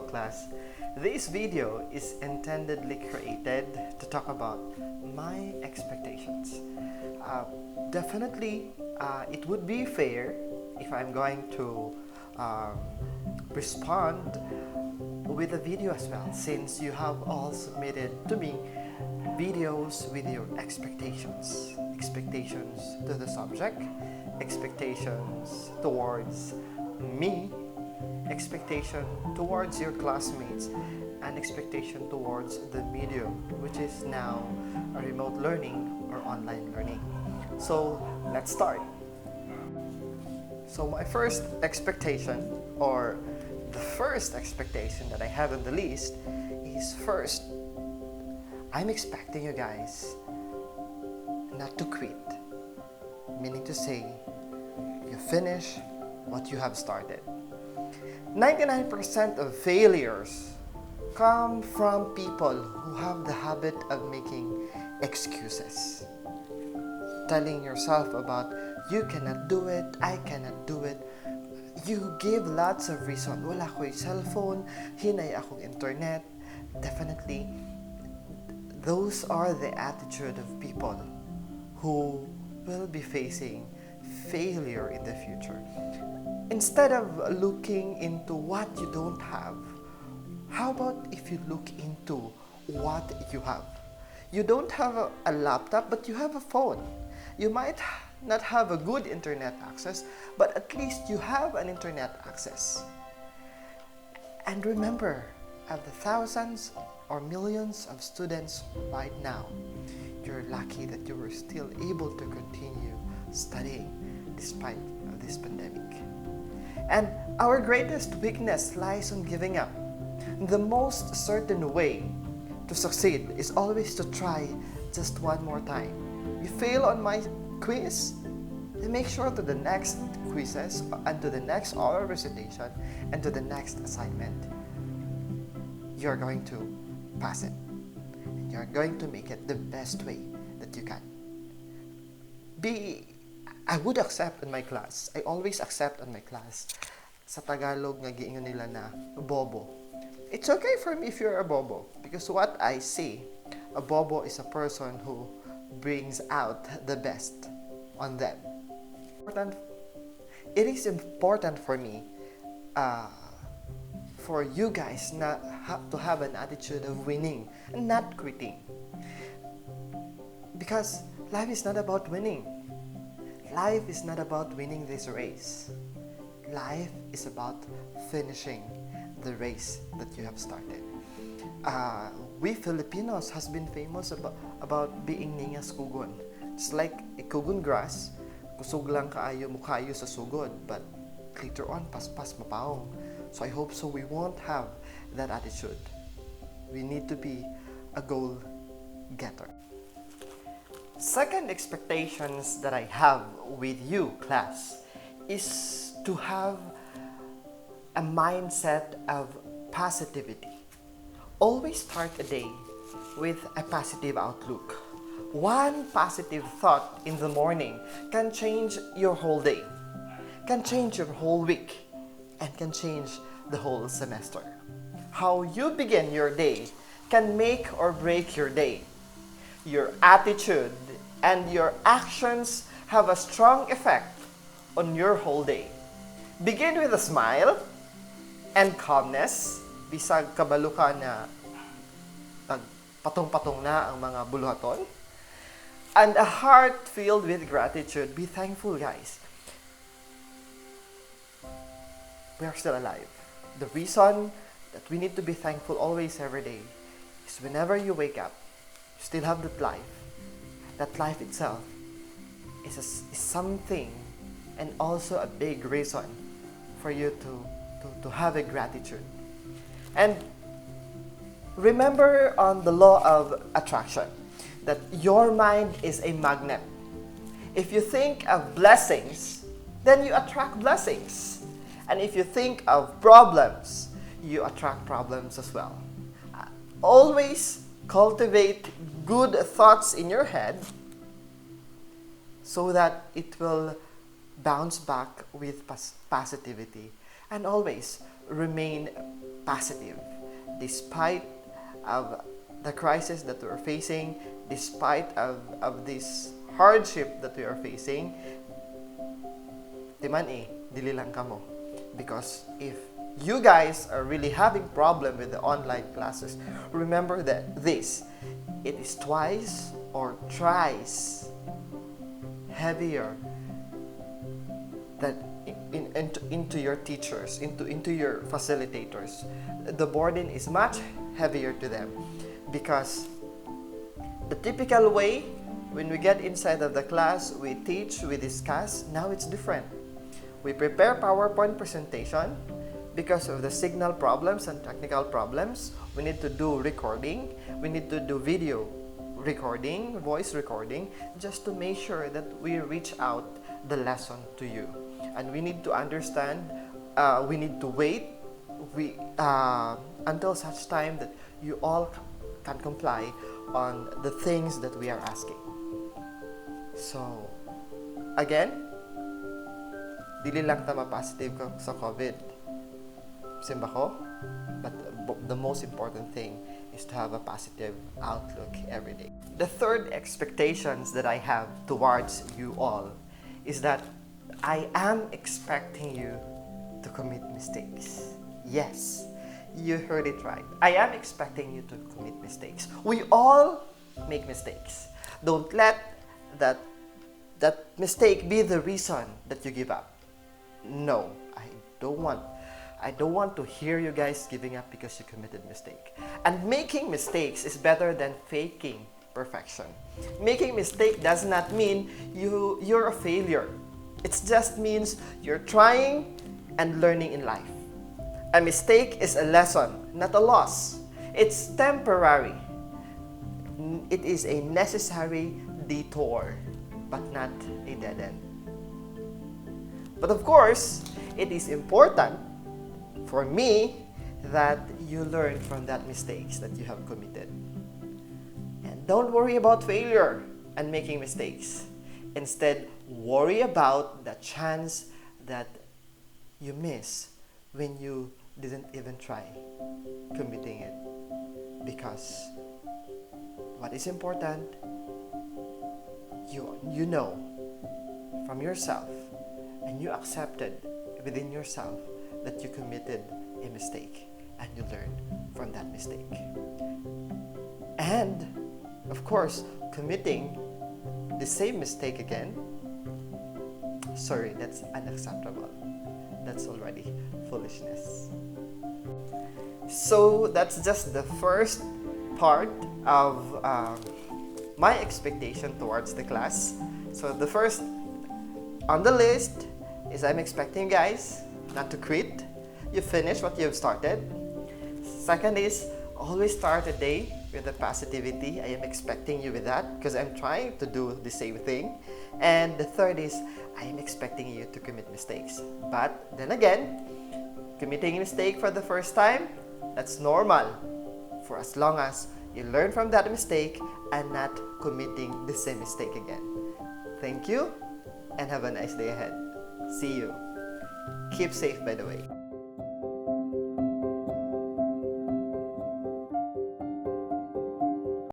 Hello class. This video is intendedly created to talk about my expectations. Definitely, it would be fair if I'm going to respond with a video as well, since you have all submitted to me videos with your expectations to the subject, expectations towards me, expectation towards your classmates, and expectation towards the medium, which is now a remote learning or online learning. So let's start. So my first expectation, or the first expectation that I have on the list, is first, I'm expecting you guys not to quit. Meaning to say, you finish what you have started. 99% of failures come from people who have the habit of making excuses. Telling yourself about, you cannot do it, I cannot do it. You give lots of reasons. Wala ko'y cellphone, hinay akong internet. Definitely, those are the attitude of people who will be facing failure in the future. Instead of looking into what you don't have, how about if you look into what you have? You don't have a laptop, but you have a phone. You might not have a good internet access, but at least you have an internet access. And remember, of the thousands or millions of students right now, you're lucky that you were still able to continue studying despite of this pandemic. And our greatest weakness lies on giving up. The most certain way to succeed is always to try just one more time. You fail on my quiz, then make sure to the next quizzes and to the next oral recitation and to the next assignment, you're going to pass it. And you're going to make it the best way that you can. I would accept in my class. I always accept in my class. Sa Tagalog, nga giingon nila na bobo. It's okay for me if you're a bobo, because what I see, a bobo is a person who brings out the best on them. It is important for me, for you guys to have an attitude of winning and not quitting. Because life is not about winning. Life is not about winning this race. Life is about finishing the race that you have started. We Filipinos has been famous about being ningas kugon. It's like a kugon grass, kusog lang kaayo mukayo sa sugod, but later on paspas mapaong. So I hope so we won't have that attitude. We need to be a goal getter. Second expectations that I have with you, class, is to have a mindset of positivity. Always start a day with a positive outlook. One positive thought in the morning can change your whole day, can change your whole week, and can change the whole semester. How you begin your day can make or break your day. Your attitude and your actions have a strong effect on your whole day. Begin with a smile and calmness, bisag kabalo ka na patong-patong na ang mga buluhaton, and a heart filled with gratitude. Be thankful, guys. We are still alive. The reason that we need to be thankful always, every day, is whenever you wake up, you still have that life. That life itself is something, and also a big reason for you to have a gratitude. And remember on the law of attraction, that your mind is a magnet. If you think of blessings, then you attract blessings. And if you think of problems, you attract problems as well. Always cultivate good thoughts in your head so that it will bounce back with positivity, and always remain positive. Despite of the crisis that we're facing, despite of this hardship that we are facing, timan dili lang kamo. Because if you guys are really having problem with the online classes, remember that it is twice or thrice heavier that into your teachers, into your facilitators. The burden is much heavier to them, because the typical way when we get inside of the class, we teach, we discuss. Now it's different. We prepare PowerPoint presentation. Because of the signal problems and technical problems, we need to do recording, we need to do video recording, voice recording, just to make sure that we reach out the lesson to you. And we need to understand, we need to wait until such time that you all can comply on the things that we are asking. So, again, dili lang ta ma-positive sa COVID. Simba ko? But the most important thing is to have a positive outlook every day. The third expectations that I have towards you all is that I am expecting you to commit mistakes. Yes, you heard it right. I am expecting you to commit mistakes. We all make mistakes. Don't let that mistake be the reason that you give up. No, I don't want to hear you guys giving up because you committed mistake. And making mistakes is better than faking perfection. Making mistake does not mean you're a failure. It just means you're trying and learning in life. A mistake is a lesson, not a loss. It's temporary. It is a necessary detour, but not a dead end. But of course, it is important for me that you learn from that mistakes that you have committed. And don't worry about failure and making mistakes. Instead, worry about the chance that you miss when you didn't even try committing it. Because what is important, you know from yourself, and you accepted within yourself that you committed a mistake, and you learned from that mistake. And of course, committing the same mistake again, sorry, that's unacceptable. That's already foolishness. So that's just the first part of my expectation towards the class. So the first on the list is I'm expecting you guys not to quit. You finish what you've started. Second is always start a day with a positivity. I am expecting you with that because I'm trying to do the same thing. And the third is I am expecting you to commit mistakes. But then again, committing a mistake for the first time, that's normal, for as long as you learn from that mistake and not committing the same mistake again. Thank you and have a nice day ahead. See you. Keep safe, by the way.